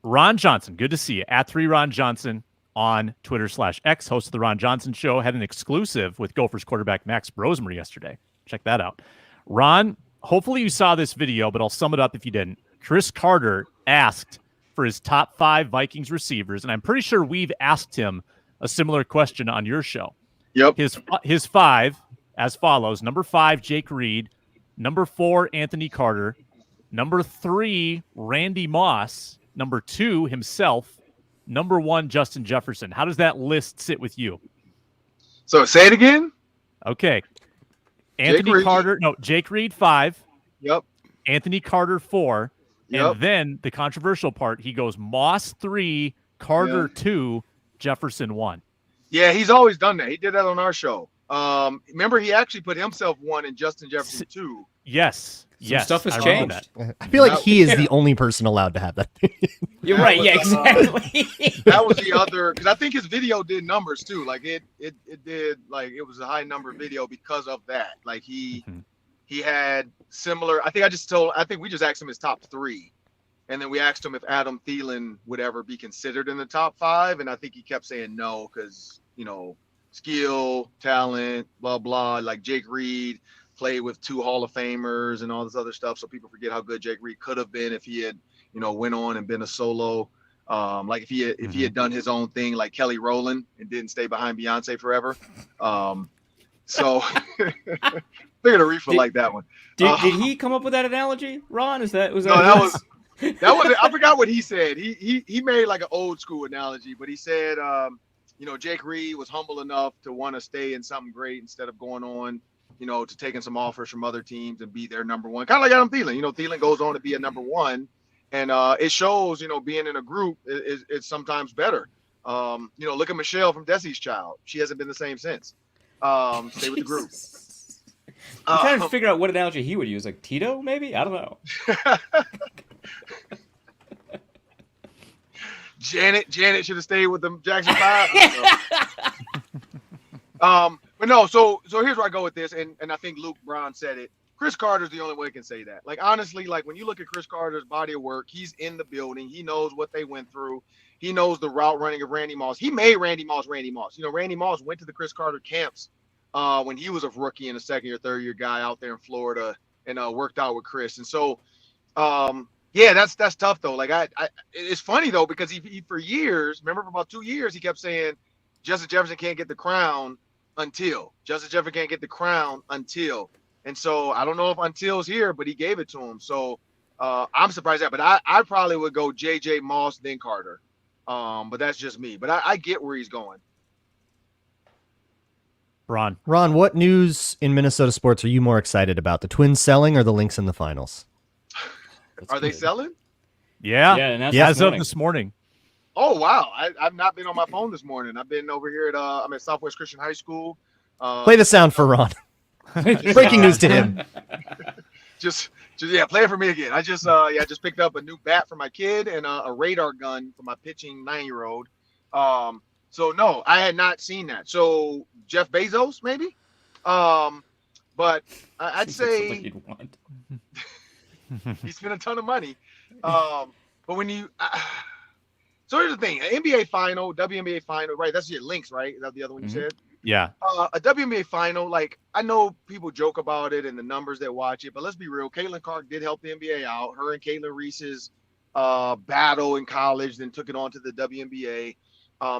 Ron Johnson, good to see you. At 3Ron Johnson on Twitter/X, host of the Ron Johnson Show, had an exclusive with Gophers quarterback Max Brosmer yesterday. Check that out. Ron, hopefully you saw this video, but I'll sum it up if you didn't. Chris Carter asked for his top 5 Vikings receivers, and I'm pretty sure we've asked him a similar question on your show. Yep. His 5 as follows. Number 5, Jake Reed. Number 4, Anthony Carter. Number 3, Randy Moss. Number 2, himself. Number 1, Justin Jefferson. How does that list sit with you? So say it again. Okay. Anthony Carter. No, Jake Reed 5. Yep. Anthony Carter 4. Yep. And then the controversial part, he goes Moss 3, Carter 2, Jefferson 1. Yeah, he's always done that. He did that on our show. Remember, he actually put himself 1 and Justin Jefferson 2. Yes. Yes. Stuff has I remember changed. that. I feel like he is the only person allowed to have that. You're right. Yeah, exactly. That was the other, because I think his video did numbers too. Like it did, like it was a high number video because of that. Like he had similar. I think we just asked him his top 3, and then we asked him if Adam Thielen would ever be considered in the top 5, and I think he kept saying no because skill, talent, blah blah. Like Jake Reed played with 2 Hall of Famers and all this other stuff, so people forget how good Jake Reed could have been if he had went on and been a solo. Like if he had done his own thing like Kelly Rowland and didn't stay behind Beyonce forever. So they're gonna reef like that one. Did he come up with that analogy, Ron? Was that I forgot what he said. He made like an old school analogy, but he said Jake Reed was humble enough to want to stay in something great instead of going on to taking some offers from other teams and be their number 1. Kind of like Adam Thielen. Thielen goes on to be a number 1. And it shows, being in a group is sometimes better. Look at Michelle from Desi's Child. She hasn't been the same since. Stay with the group. I'm trying to figure out what analogy he would use. Like Tito, maybe? I don't know. Janet should have stayed with the Jackson 5. But no, so here's where I go with this, and I think Luke Braun said it. Chris Carter's the only one who can say that. Like, honestly, like when you look at Chris Carter's body of work, he's in the building. He knows what they went through. He knows the route running of Randy Moss. He made Randy Moss Randy Moss. Randy Moss went to the Chris Carter camps when he was a rookie and a second or third year guy out there in Florida and worked out with Chris. And so, yeah, that's tough though. Like it's funny though, because he for years, remember for about 2 years, he kept saying Justin Jefferson can't get the crown until. And so I don't know if until's here, but he gave it to him. So I'm surprised at that. But I probably would go J.J. Moss, then Carter. But that's just me. But I get where he's going. Ron, what news in Minnesota sports are you more excited about? The Twins selling or the Lynx in the finals? Are they selling? Yeah, and that's as of this morning. Oh, wow. I've not been on my phone this morning. I've been over here I'm at Southwest Christian High School. Play the sound for Ron. Breaking news to him. Just play it for me again. I just picked up a new bat for my kid and a radar gun for my pitching 9-year-old. So no, I had not seen that. So Jeff Bezos, maybe. But I'd say he spent a ton of money. But when you so here's the thing: NBA final, WNBA final, right? That's your Lynx, right? Is that the other one you said? Yeah. A WNBA final, like I know people joke about it and the numbers that watch it, but let's be real. Caitlin Clark did help the NBA out. Her and Caitlin Reese's battle in college, then took it on to the WNBA.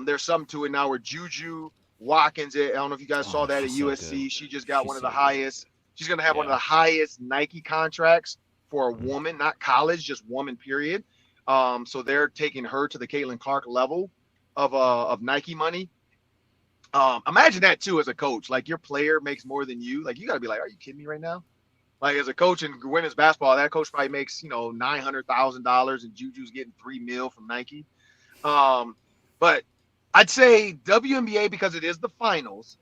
There's something to it now where Juju Watkins, I don't know if you guys saw that at USC. Good. She just got one of the highest. She's going to have one of the highest Nike contracts for a woman, not college, just woman, period. So they're taking her to the Caitlin Clark level of Nike money. Imagine that too as a coach. Like your player makes more than you. Like you got to be like, are you kidding me right now? Like as a coach in women's basketball, that coach probably makes $900,000 and Juju's getting $3 million from Nike. But I'd say WNBA because it is the finals.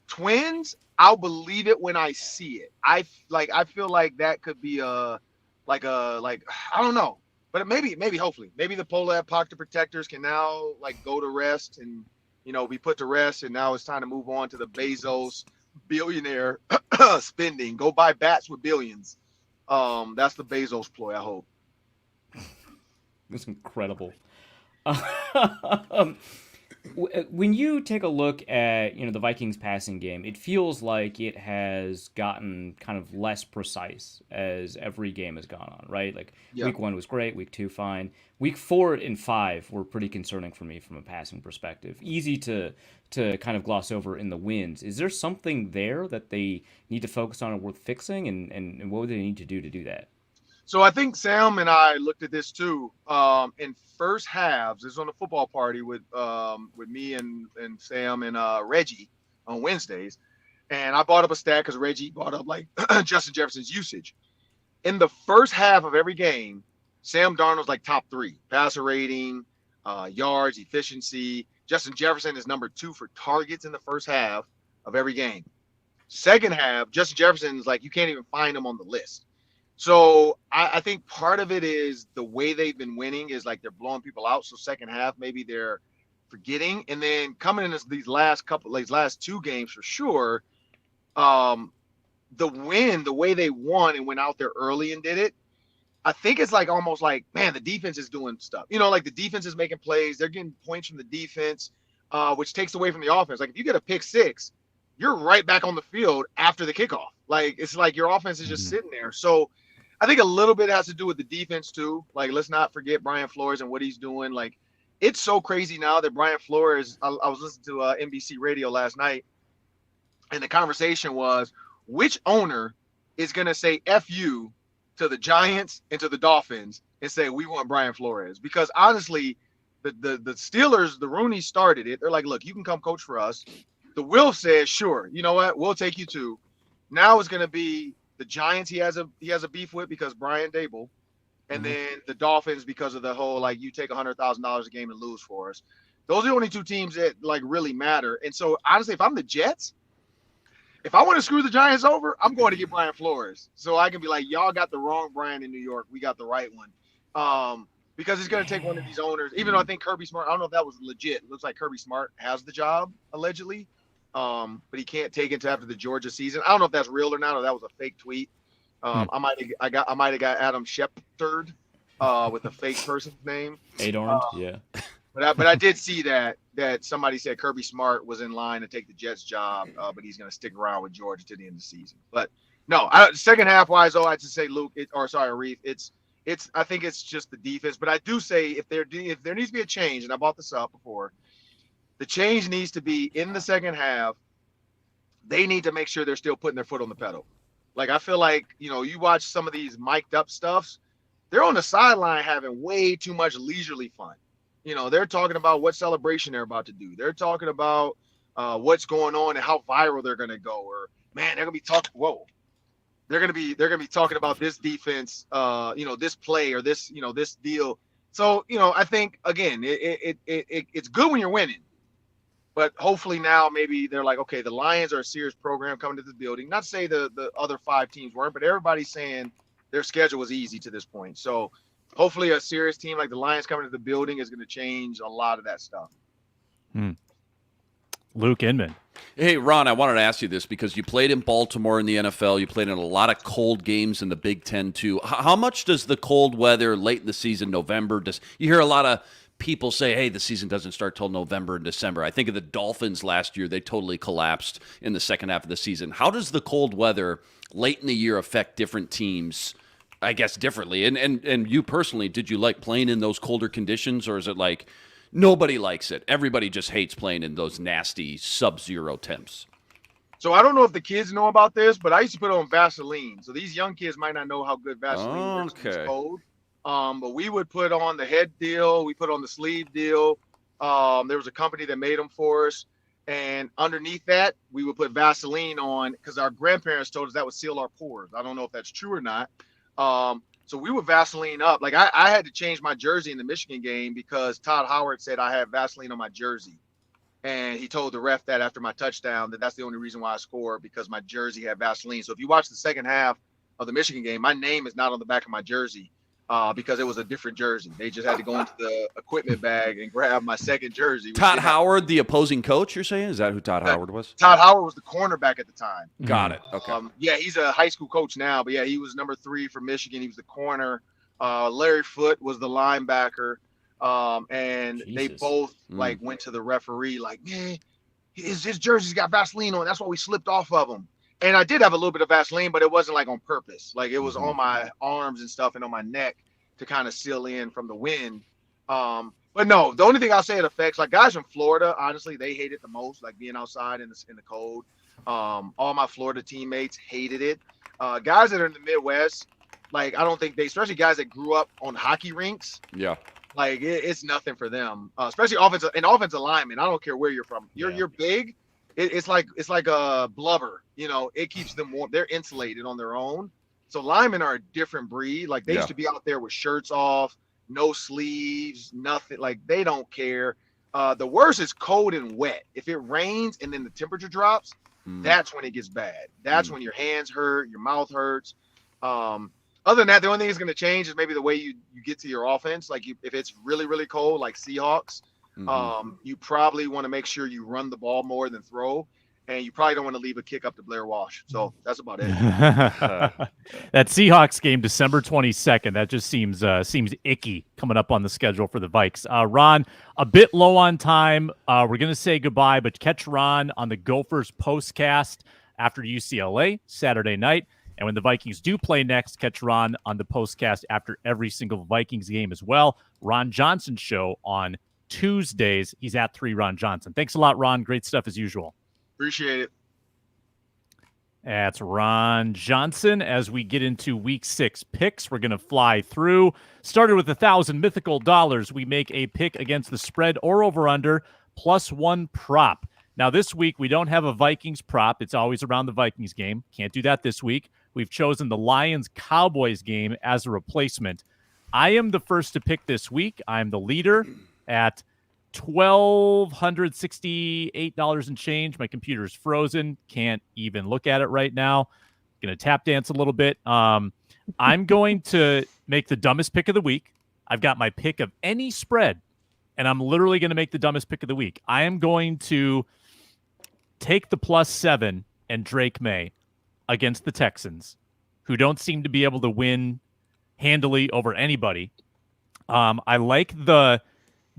Twins, I'll believe it when I see it. I feel like that could be I don't know, but maybe hopefully the Polar Proctor protectors can now like go to rest and be put to rest, and now it's time to move on to the Bezos billionaire spending. Go buy bats with billions. That's the Bezos ploy, I hope. That's incredible. When you take a look at the Vikings passing game, it feels like it has gotten kind of less precise as every game has gone on, right? Like Week 1 was great, Week 2 fine, Week 4 and 5 were pretty concerning for me from a passing perspective. Easy to kind of gloss over in the wins. Is there something there that they need to focus on and worth fixing, and what would they need to do that? So I think Sam and I looked at this too. In first halves, this was on the football party with me and Sam and Reggie on Wednesdays, and I brought up a stat because Reggie brought up like Justin Jefferson's usage. In the first half of every game, Sam Darnold's like top 3 passer rating, yards, efficiency. Justin Jefferson is number 2 for targets in the first half of every game. Second half, Justin Jefferson's like you can't even find him on the list. So I think part of it is the way they've been winning is like they're blowing people out. So second half, maybe they're forgetting. And then coming in these last 2 games for sure, the way they won and went out there early and did it, I think it's like almost like, man, the defense is doing stuff. Like the defense is making plays. They're getting points from the defense, which takes away from the offense. Like if you get a pick 6, you're right back on the field after the kickoff. Like it's like your offense is just sitting there. So I think a little bit has to do with the defense too. Like, let's not forget Brian Flores and what he's doing. Like, it's so crazy now that Brian Flores, I was listening to NBC radio last night, and the conversation was, which owner is going to say F you to the Giants and to the Dolphins and say, we want Brian Flores? Because honestly, the Steelers, the Rooney started it. They're like, look, you can come coach for us. The Will says, sure, you know what? We'll take you too. Now it's going to be the Giants he has a beef with because Brian Dable, and then the Dolphins because of the whole like you take $100,000 a game and lose for us. Those are the only 2 teams that like really matter. And so honestly, if I'm the Jets, if I want to screw the Giants over, I'm going to get Brian Flores so I can be like, y'all got the wrong Brian in New York. We got the right one. Because it's going to take one of these owners. Even though I think Kirby Smart, I don't know if that was legit. It looks like Kirby Smart has the job allegedly. But he can't take it until after the Georgia season. I don't know if that's real or not, or that was a fake tweet. I might have got Adam Schefter with a fake person's name. Adorned, yeah. But I did see that somebody said Kirby Smart was in line to take the Jets job, but he's going to stick around with Georgia to the end of the season. But no, second half wise, though, I'd just say Arif, I think it's just the defense. But I do say if there needs to be a change, and I brought this up before. The change needs to be in the second half. They need to make sure they're still putting their foot on the pedal. Like, I feel like, you watch some of these mic'd up stuffs, they're on the sideline having way too much leisurely fun. They're talking about what celebration they're about to do. They're talking about what's going on and how viral they're going to go. Or, man, they're going to be talking, they're going to be talking about this defense, this play or this, this deal. So, I think, again, it's good when you're winning. But hopefully now maybe they're like, okay, the Lions are a serious program coming to this building. Not to say the other 5 teams weren't, but everybody's saying their schedule was easy to this point. So hopefully a serious team like the Lions coming to the building is going to change a lot of that stuff. Luke Inman. Hey, Ron, I wanted to ask you this because you played in Baltimore in the NFL. You played in a lot of cold games in the Big Ten, too. How much does the cold weather late in the season, November, you hear a lot of people say, hey, the season doesn't start till November and December. I think of the Dolphins last year. They totally collapsed in the second half of the season. How does the cold weather late in the year affect different teams, I guess, differently? And you personally, did you like playing in those colder conditions, or is it like nobody likes it? Everybody just hates playing in those nasty sub-zero temps. So I don't know if the kids know about this, but I used to put on Vaseline. So these young kids might not know how good Vaseline works when it's cold. But we would put on the head deal. We put on the sleeve deal. There was a company that made them for us. And underneath that, we would put Vaseline on because our grandparents told us that would seal our pores. I don't know if that's true or not. So we would Vaseline up. Like I had to change my jersey in the Michigan game because Todd Howard said I had Vaseline on my jersey. And he told the ref that after my touchdown that's the only reason why I scored, because my jersey had Vaseline. So if you watch the second half of the Michigan game, my name is not on the back of my jersey. Because it was a different jersey. They just had to go into the equipment bag and grab my second jersey. Todd Howard, the opposing coach, you're saying? Is that who Todd Howard was? Todd Howard was the cornerback at the time. Got it. Okay. Yeah, he's a high school coach now, but yeah, he was number 3 for Michigan. He was the corner. Larry Foote was the linebacker. And they both went to the referee like, man, his jersey's got Vaseline on. That's why we slipped off of him. And I did have a little bit of Vaseline, but it wasn't like on purpose. Like it was on my arms and stuff and on my neck to kind of seal in from the wind. But no, the only thing I'll say it affects, like guys from Florida, honestly, they hate it the most, like being outside in the cold. All my Florida teammates hated it. Guys that are in the Midwest, like I don't think especially guys that grew up on hockey rinks. Yeah. Like it's nothing for them, especially offensive linemen. I don't care where you're from. You're big. It's like a blubber, it keeps them warm. They're insulated on their own. So linemen are a different breed. Like they used to be out there with shirts off, no sleeves, nothing. Like they don't care. The worst is cold and wet. If it rains and then the temperature drops, that's when it gets bad. That's when your hands hurt, your mouth hurts. Other than that, the only thing that's going to change is maybe the way you get to your offense. Like if it's really, really cold, like Seahawks, you probably want to make sure you run the ball more than throw, and you probably don't want to leave a kick up to Blair Walsh. So that's about it. That Seahawks game, December 22nd, that just seems icky coming up on the schedule for the Vikes. Ron, a bit low on time. We're going to say goodbye, but catch Ron on the Gophers postcast after UCLA Saturday night. And when the Vikings do play next, catch Ron on the postcast after every single Vikings game as well. Ron Johnson Show on Tuesdays. He's at 3 Ron Johnson. Thanks a lot, Ron. Great stuff as usual. Appreciate it. That's Ron Johnson. As we get into week 6 picks, we're going to fly through. Started with $1,000 mythical dollars. We make a pick against the spread or over under +1 prop. Now this week we don't have a Vikings prop. It's always around the Vikings game. Can't do that this week. We've chosen the Lions-Cowboys game as a replacement. I am the first to pick this week. I'm the leader at $1,268 and change. My computer is frozen. Can't even look at it right now. Going to tap dance a little bit. I'm going to make the dumbest pick of the week. I've got my pick of any spread, and I'm literally going to make the dumbest pick of the week. I am going to take the +7 and Drake May against the Texans, who don't seem to be able to win handily over anybody. I like the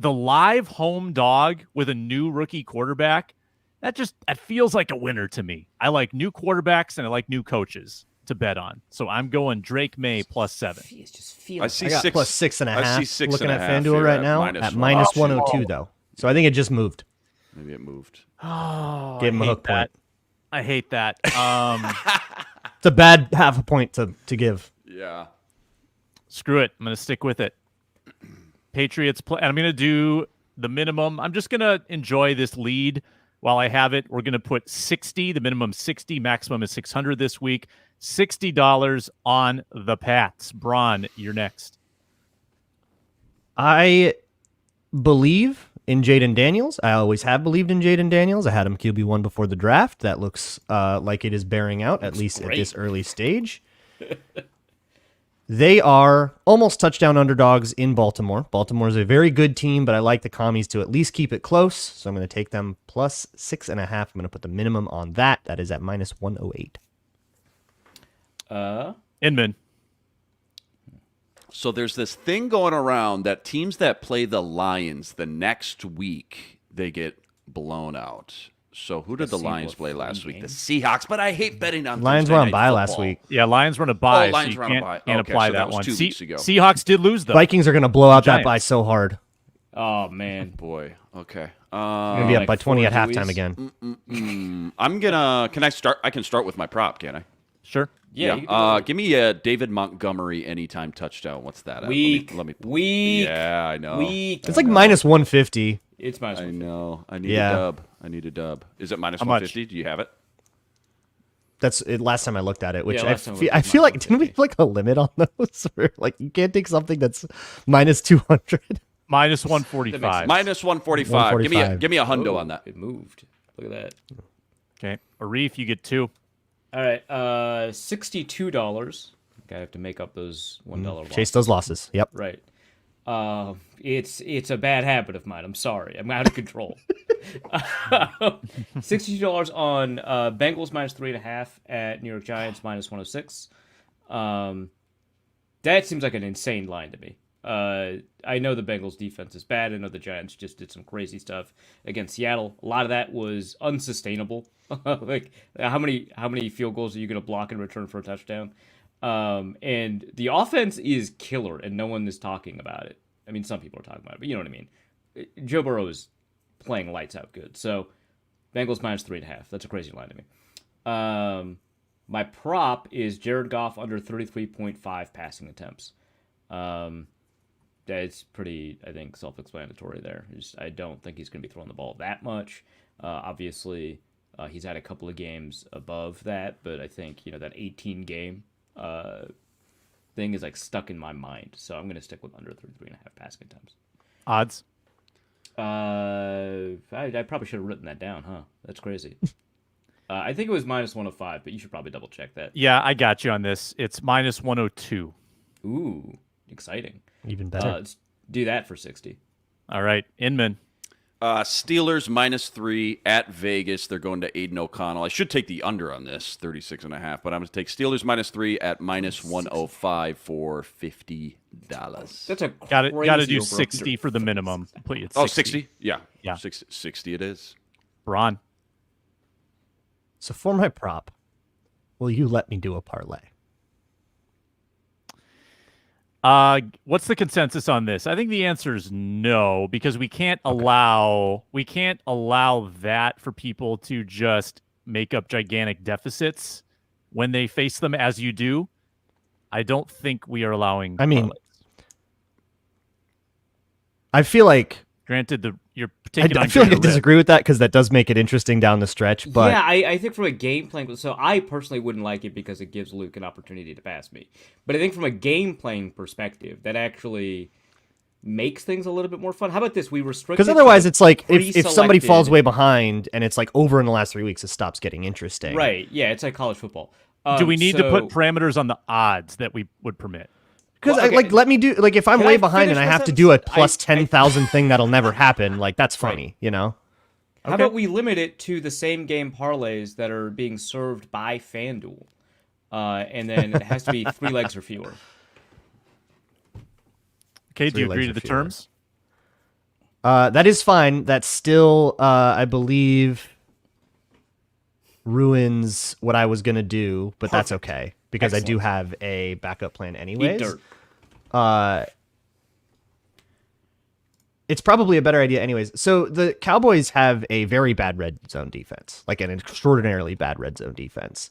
live home dog with a new rookie quarterback. That feels like a winner to me. I like new quarterbacks and I like new coaches to bet on. So I'm going Drake May +7. It just feels. I see I got 6. +6.5. I see 6.5 Looking at here FanDuel right now -1. at -102 though. So I think it just moved. Maybe it moved. Oh, Give him a hook point. I hate that. It's a bad half a point to give. Yeah. Screw it. I'm going to stick with it. Patriots play. I'm going to do the minimum. I'm just going to enjoy this lead while I have it. We're going to put 60, the minimum 60, maximum is 600 this week. $60 on the Pats. Braun, you're next. I believe in Jaden Daniels. I always have believed in Jaden Daniels. I had him QB1 before the draft. That looks like it is bearing out, at least at this early stage. They are almost touchdown underdogs in Baltimore. Baltimore is a very good team, but I like the Commies to at least keep it close, so I'm going to take them plus 6.5. I'm going to put the minimum on that. That is at minus 108. Inman. So there's this thing going around that teams that play the Lions the next week, they get blown out. So who did the Lions play last week? The Seahawks. But I hate betting on Lions Thursday were on night bye football. last week. Yeah, Lions run a bye, Lions so run you a bye. can't Okay, apply so that that was one. 2 weeks ago. Seahawks did lose, though. Vikings are going to blow out that Giants. bye so hard. Oh man, Boy. Okay. Going to be up like by 20 at 4 halftime Dewey's. again. I'm gonna. Can I start? I can start with my prop, can I? Sure. yeah. You can do Give me a David Montgomery anytime touchdown. What's that? at? weak. Let me. Weak. Yeah, I know. Weak. It's like minus 150. It's minus I 150. know. I need Yeah. a dub. I need a dub. Is it minus How much? 150? Do you have it? That's it. Last time I looked at it, which Yeah, I last time it feel, was I feel like, minus didn't we 150. have like a limit on those? Where, like, you can't take something that's minus 200. Minus That 145. makes Minus 145. Give me a 145. hundo on that. It moved. Look at that. Okay. Arif, you get 2. All right. $62. I have to make up those $1 losses. Chase those losses. Yep. Right. It's a bad habit of mine. I'm sorry. I'm out of control. $62 on Bengals minus 3.5 at New York Giants minus 106. That seems like an insane line to me. I know the Bengals defense is bad. I know the Giants just did some crazy stuff against Seattle. A lot of that was unsustainable. Like how many field goals are you going to block in return for a touchdown? And the offense is killer, and no one is talking about it. I mean, some people are talking about it, but you know what I mean. Joe Burrow is playing lights out good. So Bengals minus 3.5. That's a crazy line to me. My prop is Jared Goff under 33.5 passing attempts. That's pretty, I think, self-explanatory there. I don't think he's going to be throwing the ball that much. Obviously, he's had a couple of games above that, but I think, that 18 game thing is like stuck in my mind. So I'm going to stick with under 33.5 passing attempts. Odds. I probably should have written that down, huh? That's crazy. I think it was minus 105, but you should probably double check that. Yeah, I got you on this. It's minus 102. Ooh, exciting. Even better. Let's do that for 60. All right. Inman. Steelers minus 3 at Vegas. They're going to Aiden O'Connell. I should take the under on this, 36.5, but I'm going to take Steelers minus 3 at minus 105 for $50. That's a Got to do crazy 60 over-under. for the minimum. Put you at 60. Oh, 60? Yeah. Yeah. 60 it is. Braun. So for my prop, will you let me do a parlay? What's the consensus on this? I think the answer is no, because we can't allow that for people to just make up gigantic deficits when they face them as you do. I don't think we are allowing. I mean, parlays. I feel like Granted, you're taking on I feel like I greater risk. disagree with that because that does make it interesting down the stretch. But yeah, I think from a game playing, so I personally wouldn't like it because it gives Luke an opportunity to pass me. But I think from a game playing perspective, that actually makes things a little bit more fun. How about this? We restrict because it to otherwise, the it's like if somebody falls pre-selected- way behind and it's like over in the last 3 weeks, it stops getting interesting. Right? Yeah, it's like college football. Do we need to put So- parameters on the odds that we would permit? Because Well, okay. let me do if I'm Can way I behind and finish I my have to sentence? do a plus I- 10,000 thing that'll never happen. Like that's funny, you know. How about we limit it to the same game parlays that are being served by FanDuel, and then it has to be 3 legs or fewer. Okay, do 3 you agree legs to or the fewer. terms? That is fine. That still, I believe, ruins what I was gonna do, but that's okay because I do have a backup plan anyways. Eat dirt. it's probably a better idea anyways. So the Cowboys have a very bad red zone defense, like an extraordinarily bad red zone defense.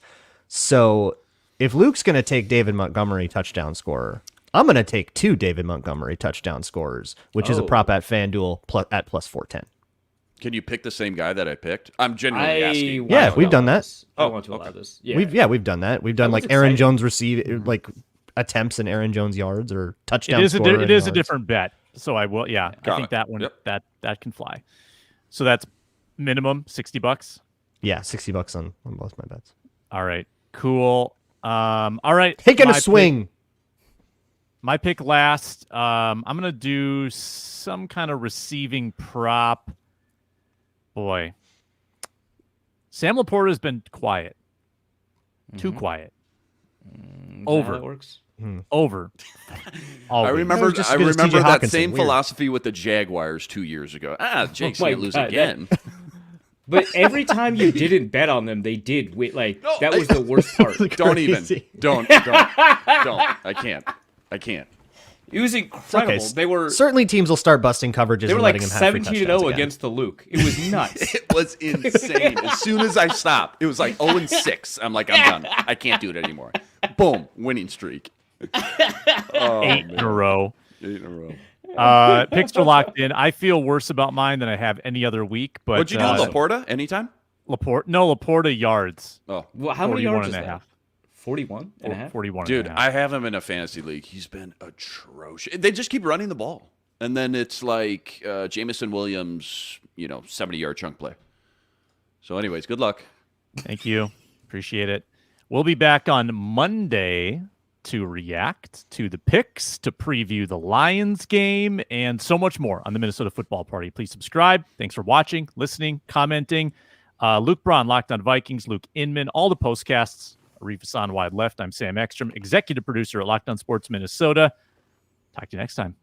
So if Luke's going to take David Montgomery touchdown scorer, I'm going to take 2 David Montgomery touchdown scorers, which is a prop at FanDuel at plus 410. Can you pick the same guy that I picked? I'm genuinely asking. Yeah, we've done that. I want to allow this. Yeah. We've done that. We've done like Aaron Jones like attempts and Aaron Jones yards or touchdown. It is a different bet. So I will. Yeah, Got I think it. that one Yep. that can fly. So that's minimum $60. Yeah, $60 on both my bets. All right, cool. All right, Taking a swing. My pick last. I'm gonna do some kind of receiving prop. Boy, Sam Laporta has been quiet. Too quiet. Over. That works. Over. I remember just as good as TJ that Hawkinson. same Weird. philosophy with the Jaguars 2 years ago. Jake's my gonna lose God, again. But every time you didn't bet on them, they did. Like that was the worst part. Don't even. Crazy. Don't. I can't. It was incredible. Okay, They were certainly teams will start busting coverages. they were and like letting him have free 17-0 touchdowns again. against the Luke. It was nuts. It was insane. As soon as I stopped, it was like 0-6. I'm like, I'm done. I can't do it anymore. Boom, winning streak. 8 in a row. 8 in a row. Picks are locked in. I feel worse about mine than I have any other week. But What'd you do, Laporta? Anytime? Laporta yards. Oh, Well, how many 41 yards and is a that? half. 41 and a half? 41 dude, and a half. I have him in a fantasy league. He's been atrocious. They just keep running the ball, and then it's like Jamison Williams, 70-yard chunk play. So, anyways, good luck. Thank you. Appreciate it. We'll be back on Monday to react to the picks, to preview the Lions game, and so much more on the Minnesota Football Party. Please subscribe. Thanks for watching, listening, commenting. Luke Braun, Locked on Vikings, Luke Inman, all the postcasts. Arif Hasan, Wide Left. I'm Sam Ekstrom, executive producer at Locked on Sports Minnesota. Talk to you next time.